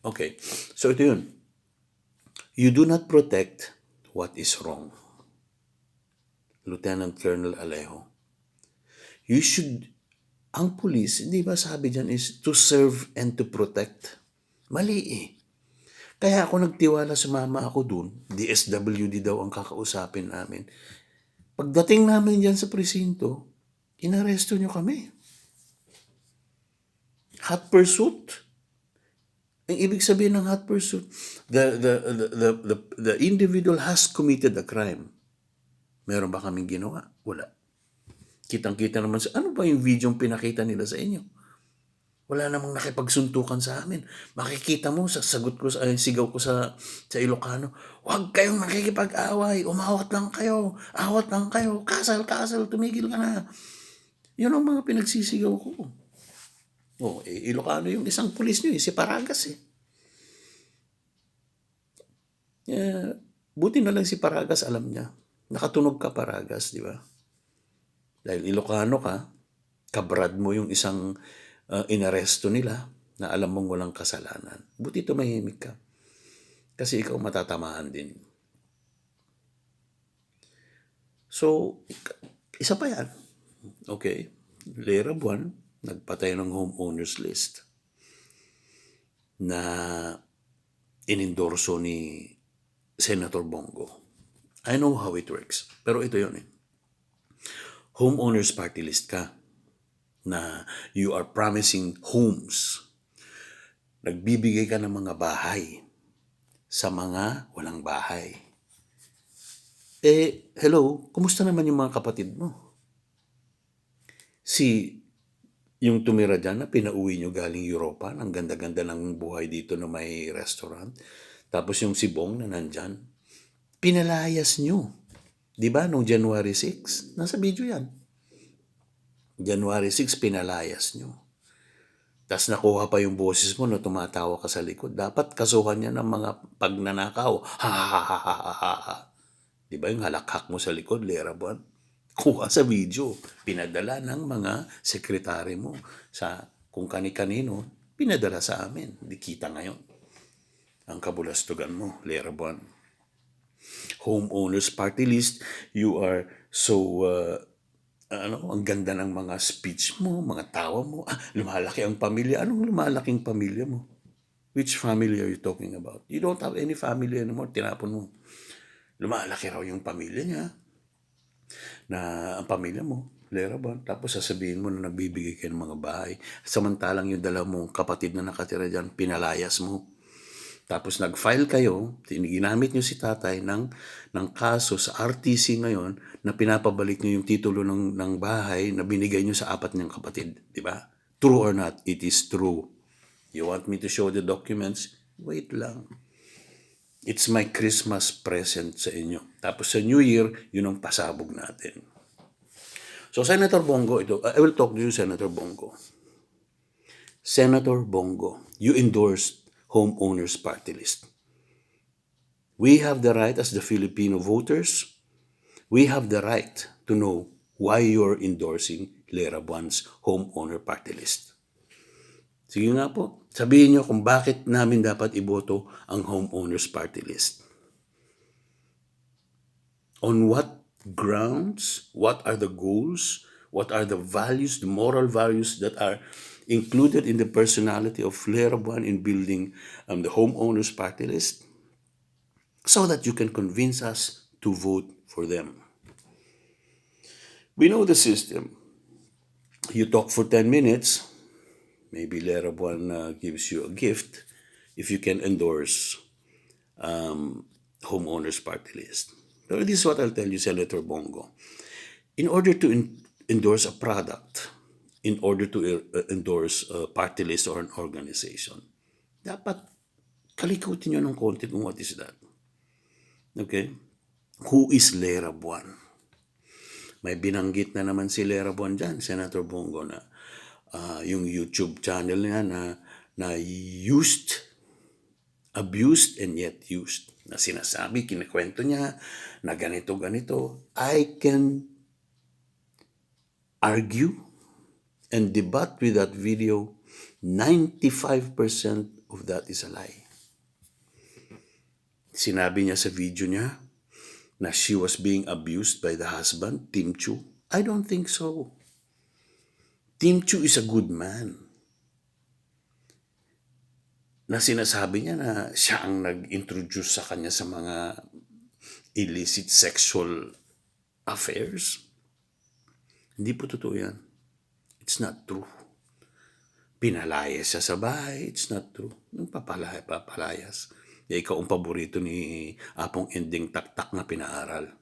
Okay, so ito yun. You do not protect what is wrong. Lieutenant Colonel Alejo. You should, ang police, di ba sabi dyan is to serve and to protect. Mali eh. Kaya ako nagtiwala, sumama ako dun. DSWD daw ang kakausapin namin. Pagdating namin dyan sa presinto, inaresto nyo kami. Hot pursuit. Ang ibig sabihin ng hot pursuit, the individual has committed a crime. Meron ba kaming ginawa? Wala. Kitang-kita naman sa, ano ba yung video yung pinakita nila sa inyo? Wala namang nakipagsuntukan sa amin. Makikita mo sa sagot ko, sigaw ko sa Ilocano, huwag kayong nakikipag-away, umawat lang kayo, awat lang kayo, kasal, tumigil ka na. Yun ang mga pinagsisigaw ko. Ilocano yung isang pulis nyo, si Paragas eh. Buti na lang si Paragas, alam niya. Nakatunog ka, Paragas, di ba? Dahil Ilocano ka, kabrad mo yung isang inaresto nila na alam mong walang kasalanan. Buti tumahimik ka. Kasi ikaw matatamaan din. So, isa pa yan. Okay. Lera buwan, nagpatay ng homeowners list na inendorso ni Senator Bongo. I know how it works. Pero ito yun eh. Homeowners party list ka na you are promising homes. Nagbibigay ka ng mga bahay sa mga walang bahay. Hello, kumusta naman yung mga kapatid mo? Yung tumira dyan na pinauwi nyo galing Europa, ang ganda-ganda ng buhay dito na may restaurant. Tapos yung si Bong na nandyan, pinalayas nyo. Di ba, nung January 6? Nasa video yan. January 6, pinalayas nyo. Tapos nakuha pa yung boses mo na tumatawa ka sa likod. Dapat kasuhan niya ng mga pagnanakaw. Ha ha ha ha ha ha. Di ba yung halakhak mo sa likod, Lera Buwan? Kuha sa video. Pinadala ng mga sekretary mo sa kung kani-kanino, pinadala sa amin. Di kita ngayon. Ang kabulastugan mo, Lera Buwan. Homeowners party list, you are so ang ganda ng mga speech mo, mga tawa mo. Lumalaki ang pamilya. Anong lumalaking pamilya mo? Which family are you talking about? You don't have any family anymore. Tinapon mo. Lumalaki raw yung pamilya niya. Na ang pamilya mo, Lera ba? Tapos sasabihin mo na nagbibigay kayo ng mga bahay. Samantalang yung dalawa mong kapatid na nakatira dyan, pinalayas mo. Tapos nag-file kayo, ginamit nyo si tatay ng kaso sa RTC ngayon na pinapabalik nyo yung titulo ng bahay na binigay nyo sa apat niyang kapatid. Di ba? True or not, it is true. You want me to show the documents? Wait lang. It's my Christmas present sa inyo. Tapos sa New Year, yun ang pasabog natin. So Senator Bongo, I will talk to you, Senator Bongo. Senator Bongo, you endorsed homeowners party list. We have the right as the Filipino voters, we have the right to know why you're endorsing Lera Buwan's homeowner party list. Sige nga po, sabihin nyo kung bakit namin dapat iboto ang homeowners party list. On what grounds, what are the goals, what are the values, the moral values that are included in the personality of Lera Buwan in building the homeowners party list, so that you can convince us to vote for them. We know the system. You talk for 10 minutes, maybe Lera Buwan gives you a gift if you can endorse homeowners party list. So this is what I'll tell you, Senator Bongo. In order to endorse a product, in order to endorse a party list or an organization, dapat kalikutin nyo ng konti kung what is that. Okay? Who is Lera Buwan? May binanggit na naman si Lera Buwan dyan, Senator Bongo, na yung YouTube channel niya na used, abused, and yet used. Na sinasabi, kinikwento niya na ganito. I can argue and debate with that video 95% of that is a lie. Sinabi niya sa video niya na she was being abused by the husband, Tim Chu. I don't think so. Tim Chu is a good man. Na sinasabi niya na siya ang nag-introduce sa kanya sa mga illicit sexual affairs. Hindi po totoo yan. It's not true. Pinalayas siya sa bahay. It's not true. Yung papalayas. Ikaw ang paborito ni Apong Ending Taktak na pinaaral.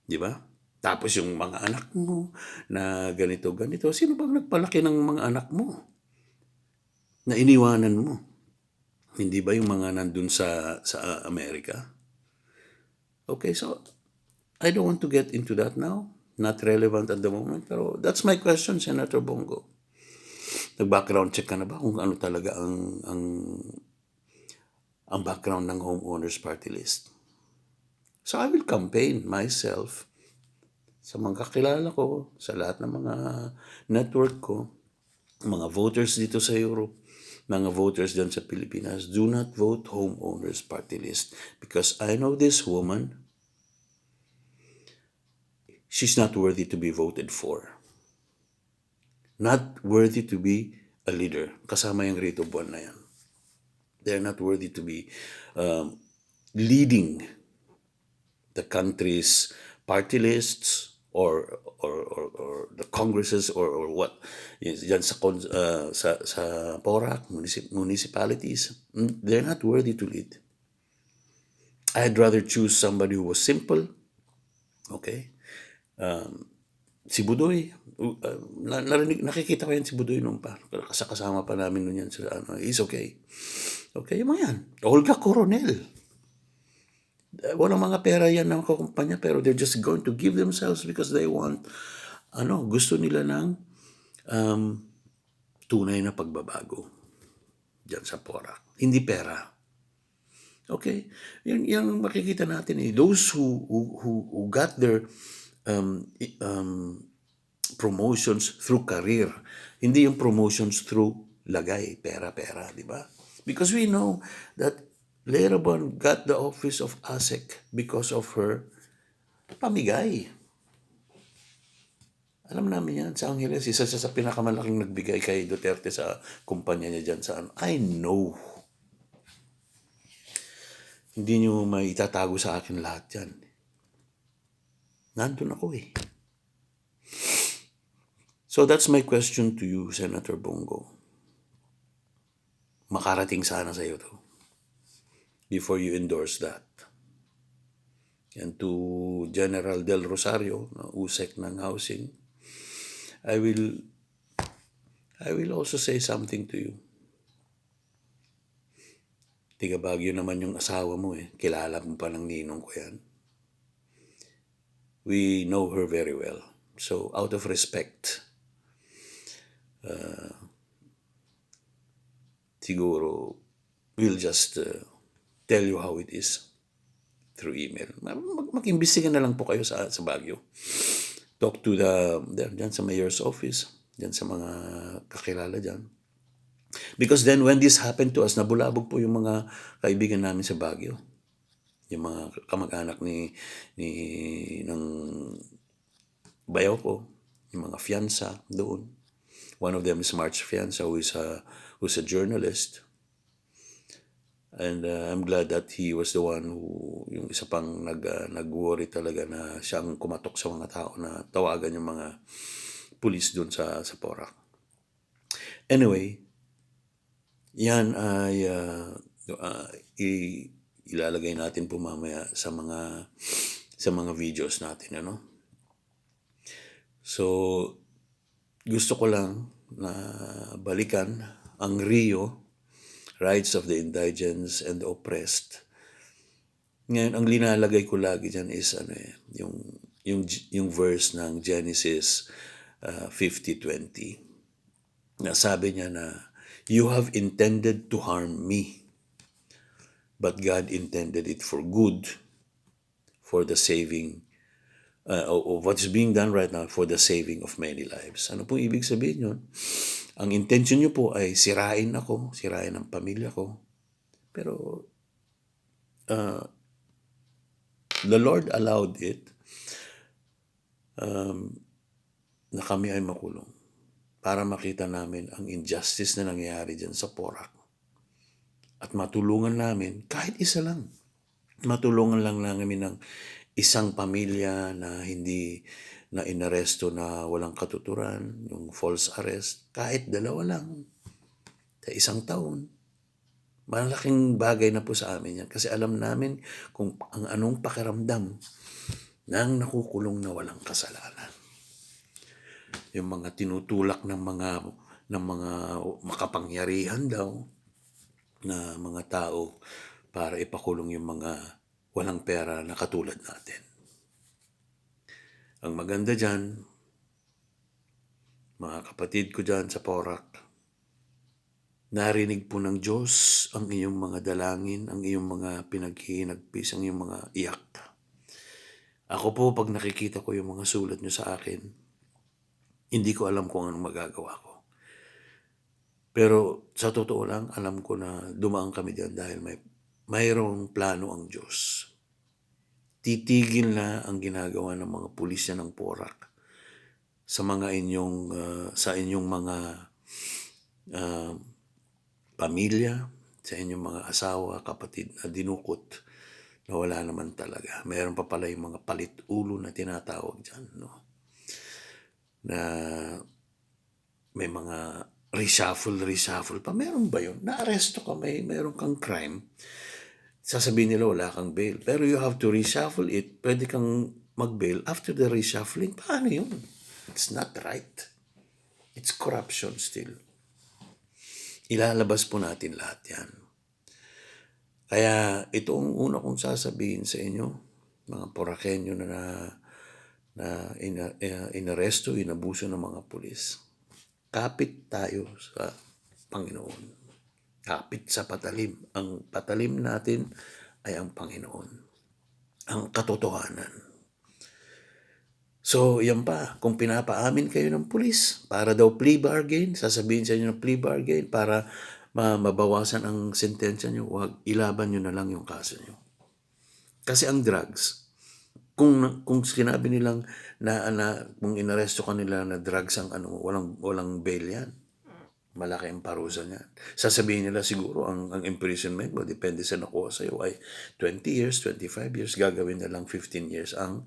Di ba? Tapos yung mga anak mo na ganito. Sino bang nagpalaki ng mga anak mo? Na iniwanan mo? Hindi ba yung mga nandun sa Amerika? Okay, so I don't want to get into that now. Not relevant at the moment. Pero that's my question, Senator Bongo. Nag-background check ka na ba kung ano talaga ang background ng homeowners party list? So I will campaign myself sa mga kakilala ko, sa lahat ng mga network ko, mga voters dito sa Europe, mga voters dyan sa Pilipinas, do not vote homeowners party list because I know this woman, she's not worthy to be voted for. Not worthy to be a leader. Kasama yung Rito Buwan na yan. They're not worthy to be leading the country's party lists or the congresses or what yan sa PORAC, municipalities. They're not worthy to lead. I'd rather choose somebody who was simple. Okay? Si Budoy, nakikita ko yan si Budoy nung pa. Kasama pa namin nun yan. He's okay. Okay, yung mga yan. Olga Coronel. Walang mga pera yan ng kumpanya pero they're just going to give themselves because they want, gusto nila ng tunay na pagbabago dyan sa PORAC. Hindi pera. Okay? Yan makikita natin eh. Those who got their promotions through career. Hindi yung promotions through lagay, pera, di ba? Because we know that Lerabon got the office of ASEC because of her pamigay. Alam namin yan, sa Angeles, isa siya sa pinakamalaking nagbigay kay Duterte sa kumpanya niya dyan sa I know. Hindi nyo maitatago sa akin lahat yan. Nandun ako eh. So that's my question to you, Senator Bongo. Makarating sana sa iyo to before you endorse that. And to General Del Rosario, USEC ng housing, I will also say something to you. Tiga Baguio naman yung asawa mo eh. Kilala mo pa ng ninong ko yan. We know her very well. So out of respect, siguro we'll just tell you how it is through email. Mag-imbestiga na lang po kayo sa Baguio. Talk to dyan sa mayor's office, dyan sa mga kakilala dyan. Because then when this happened to us, nabulabog po yung mga kaibigan namin sa Baguio. Yung mga kamag-anak ng bayaw ko, yung mga fianza doon. One of them is March Fianza, who's a journalist. And I'm glad that he was the one who, yung isa pang nag-worry talaga na siyang kumatok sa mga tao na tawagan yung mga pulis doon sa PORAC. Anyway, yan ay ilalagay natin po mamaya sa mga videos natin, So, gusto ko lang na balikan ang RIO, Rights of the Indigents and the Oppressed. Ngayon, ang linalagay ko lagi dyan is yung verse ng Genesis 50:20. Na sabi niya na, you have intended to harm me, but God intended it for good, for the saving of what's being done right now, for the saving of many lives. Ano pong ibig sabihin yun? Ang intention nyo po ay sirain ako, sirain ang pamilya ko. Pero the Lord allowed it na kami ay makulong para makita namin ang injustice na nangyayari dyan sa Porac. At matulungan namin, kahit isa lang, matulungan lang namin ng isang pamilya na hindi na inaresto na walang katuturan, yung false arrest, kahit dalawa lang, sa isang taon. Malaking bagay na po sa amin yan kasi alam namin kung ang anong pakiramdam ng nakukulong na walang kasalanan. Yung mga tinutulak ng mga makapangyarihan daw na mga tao para ipakulong yung mga walang pera na katulad natin. Ang maganda dyan, mga kapatid ko dyan sa Porac, narinig po ng Diyos ang iyong mga dalangin, ang iyong mga pinaghihinagpis, ang iyong mga iyak. Ako po, pag nakikita ko yung mga sulat nyo sa akin, hindi ko alam kung anong magagawa ko. Pero sa totoo lang, alam ko na dumaan kami diyan dahil mayroong plano ang Diyos. Titigil na ang ginagawa ng mga pulisya ng Porac sa mga sa inyong mga pamilya, sa inyong mga asawa, kapatid na dinukot na wala naman talaga. Mayroon pa pala yung mga palit-ulo na tinatawag dyan, no? Na may mga reshuffle pa. Meron ba yun? Na-aresto ka, meron kang crime. Sasabihin nila wala kang bail. Pero you have to reshuffle it. Pwede kang mag-bail after the reshuffling. Paano yun? It's not right. It's corruption still. Ilalabas po natin lahat yan. Kaya ito ang una kong sasabihin sa inyo, mga Poracenyo na inaresto, inabuso ng mga pulis. Kapit tayo sa Panginoon. Kapit sa patalim. Ang patalim natin ay ang Panginoon. Ang katotohanan. So, yan pa. Kung pinapaamin kayo ng pulis para daw plea bargain, sasabihin sa inyo ng plea bargain para mabawasan ang sentensya nyo, huwag ilaban nyo na lang yung kaso nyo. Kasi ang drugs, kung sinabi nilang kung inaresto ka nila na drugs ang walang bail yan. Malaki ang parusa niyan. Sasabihin nila siguro ang imprisonment mo, depende sa nakuha sa'yo, ay 20 years, 25 years, gagawin na lang 15 years ang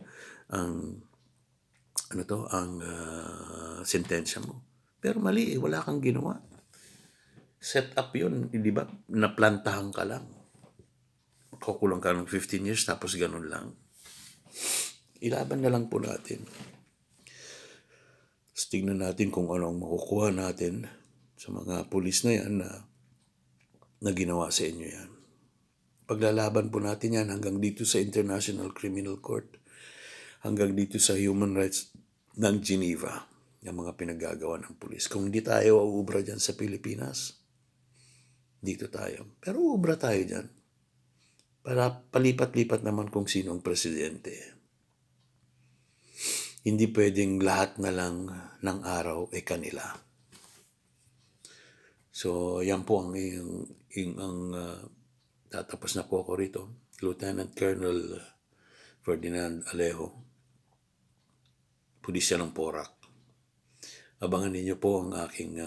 sentensya mo. Pero mali, wala kang ginawa. Set up yun, di ba? Naplantahan ka lang. Kukulang ka ng 15 years, tapos ganun lang. Ilaban na lang po natin. Tapos tingnan natin kung ano ang makukuha natin sa mga pulis na yan na ginawa sa inyo yan. Paglalaban po natin yan hanggang dito sa International Criminal Court, hanggang dito sa human rights ng Geneva, yung mga pinagagawa ng pulis. Kung hindi tayo uubra dyan sa Pilipinas, dito tayo. Pero uubra tayo dyan. Para palipat-lipat naman kung sino ang presidente. Hindi pwedeng lahat na lang ng araw ay kanila. So, yan po ang tatapos na po ako rito. Lieutenant Colonel Ferdinand Alejo, Pulisya ng Porac. Abangan ninyo po ang aking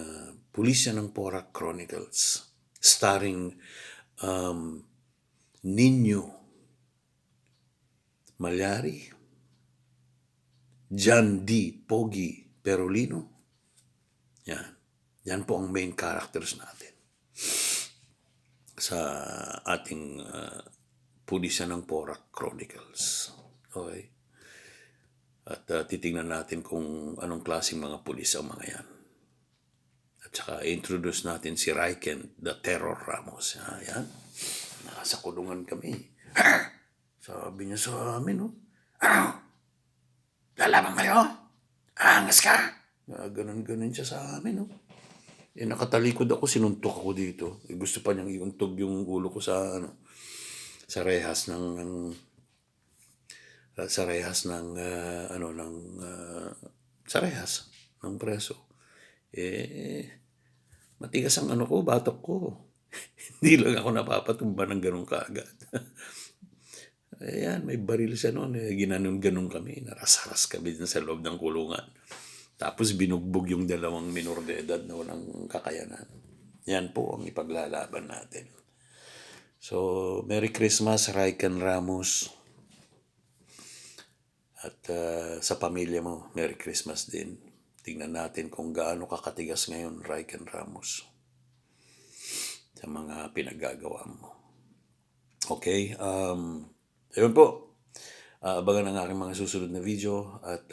Pulisya ng Porac Chronicles, starring Nino Malyari, John D. Pogi Perolino. Yan po ang main characters natin sa ating Pulisya ng Porac Chronicles. Okay? At titingnan natin kung anong klaseng mga pulis ang mga yan. At saka introduce natin si Riken, the Terror Ramos. Yan. Nasa kulungan kami. Sabi niya sa amin, lalaban kayo? Angas ka? Ganun siya sa amin. Nakatalikod ako, sinuntok ako dito. Gusto pa niyang iuntog yung ulo ko sa rehas ng preso. Matigas ang ano ko, batok ko. Hindi lang ako napapatumba ng gano'n kaagad. Ayan, may baril siya noon. Ginanon-ganon kami. Naras-haras kami dun sa loob ng kulungan. Tapos binugbog yung dalawang minor de edad na walang kakayanan. Yan po ang ipaglalaban natin. So, Merry Christmas, Raikan Ramos. At sa pamilya mo, Merry Christmas din. Tingnan natin kung gaano kakatigas ngayon, Raikan Ramos, sa mga pinagagawa mo. Okay? Ayun po. Abangan ang aking mga susunod na video at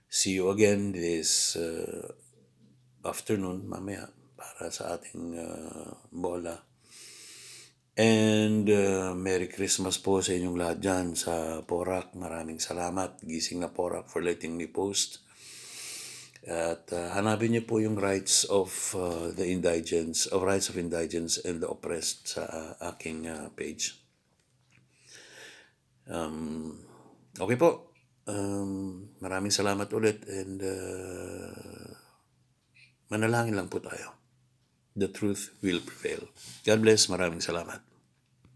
see you again this afternoon, mamaya, para sa ating bola. And Merry Christmas po sa inyong lahat dyan sa Porac. Maraming salamat, Gising na Porac, for letting me post. At hanapin niyo po yung rights of the indigents, rights of indigents and the oppressed sa aking page. Okay po. Maraming salamat ulit and manalangin lang po tayo. The truth will prevail. God bless. Maraming salamat.